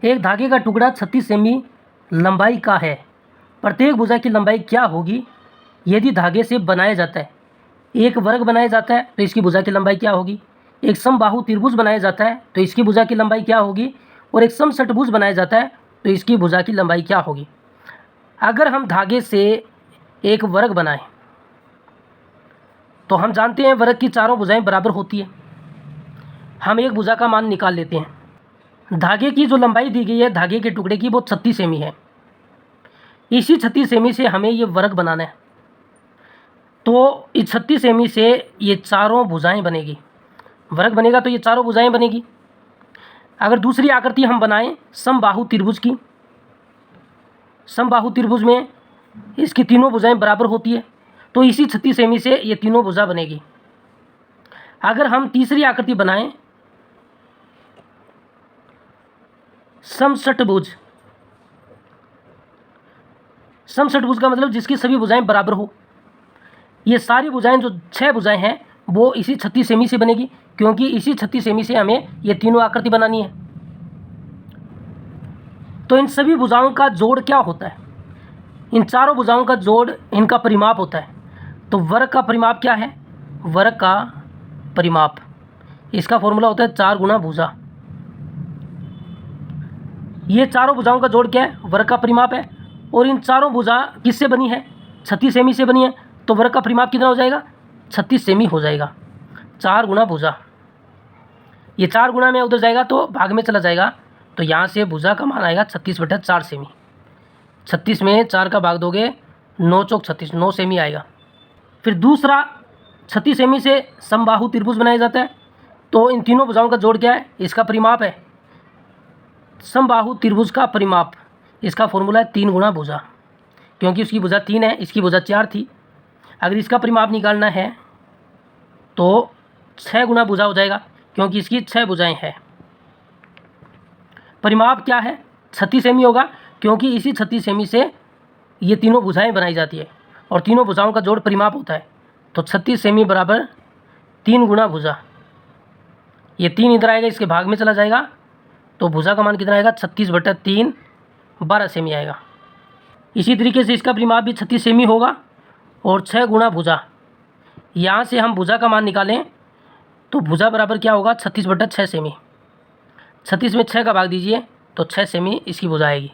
एक धागे का टुकड़ा 36 सेमी लंबाई का है। प्रत्येक भुजा की लंबाई क्या होगी यदि धागे से बनाया जाता है? एक वर्ग बनाया जाता है तो इसकी भुजा की लंबाई क्या होगी? एक समबाहु त्रिभुज बनाया जाता है तो इसकी भुजा की लंबाई क्या होगी? और एक समषटभुज बनाया जाता है तो इसकी भुजा की लंबाई क्या होगी? अगर हम धागे से एक वर्ग बनाएं तो हम जानते हैं वर्ग की चारों भुजाएं बराबर होती है। हम एक भुजा का मान निकाल लेते हैं। धागे की जो लंबाई दी गई है धागे के टुकड़े की वो 36 सेमी है। इसी 36 सेमी से हमें ये वर्ग बनाना है, तो इस 36 सेमी से ये चारों भुजाएं बनेगी। वर्ग बनेगा तो ये चारों भुजाएं बनेगी। अगर दूसरी आकृति हम बनाएं समबाहु त्रिभुज की, समबाहु त्रिभुज में इसकी तीनों भुजाएं बराबर होती है, तो इसी 36 सेमी से ये तीनों भुजा बनेगी। अगर हम तीसरी आकृति बनाएं समषटभुज, समषटभुज का मतलब जिसकी सभी भुजाएं बराबर हो। ये सारी भुजाएं जो 6 भुजाएं हैं वो इसी 36 सेमी से बनेगी, क्योंकि इसी 36 सेमी से हमें ये तीनों आकृति बनानी है। तो इन सभी भुजाओं का जोड़ क्या होता है? इन चारों भुजाओं का जोड़ इनका परिमाप होता है। तो वर्ग का परिमाप क्या है? वर्ग का परिमाप, इसका फॉर्मूला होता है 4 गुना भुजा। ये चारों भुजाओं का जोड़ क्या है? वर्ग का परिमाप है। और इन चारों भुजा किससे बनी है? 36 सेमी से बनी है। तो वर्ग का परिमाप कितना हो जाएगा? 36 सेमी हो जाएगा। 4 गुना भुजा, ये 4 गुना में उधर जाएगा तो भाग में चला जाएगा, तो यहाँ से भुजा का मान आएगा 36/4 सेमी। 36 में 4 का भाग दोगे 9 चौक 36, 9 सेमी आएगा। फिर दूसरा 36 सेमी से समबाहु त्रिभुज बनाया जाता है। तो इन तीनों भुजाओं का जोड़ क्या है? इसका परिमाप है। समबाहु त्रिभुज का परिमाप, इसका फॉर्मूला है 3 गुना भुजा, क्योंकि उसकी भुजा 3 है, इसकी भुजा 4 थी। अगर इसका परिमाप निकालना है तो 6 गुना भुजा हो जाएगा, क्योंकि इसकी 6 भुजाएं हैं। परिमाप क्या है? 36 सेमी होगा, क्योंकि इसी 36 सेमी से ये तीनों भुजाएं बनाई जाती है और तीनों भुजाओं का जोड़ परिमाप होता है। तो 36 सेमी बराबर 3 गुना भुजा, ये 3 इधर आएगा, इसके भाग में चला जाएगा, तो भुजा का मान कितना आएगा? 36/3, 12 सेमी आएगा। इसी तरीके से इसका परिमाप भी 36 सेमी होगा और 6 गुना भुजा। यहाँ से हम भुजा का मान निकालें तो भुजा बराबर क्या होगा? 36/6 सेमी। 36 में 6 का भाग दीजिए तो 6 सेमी इसकी भुजा आएगी।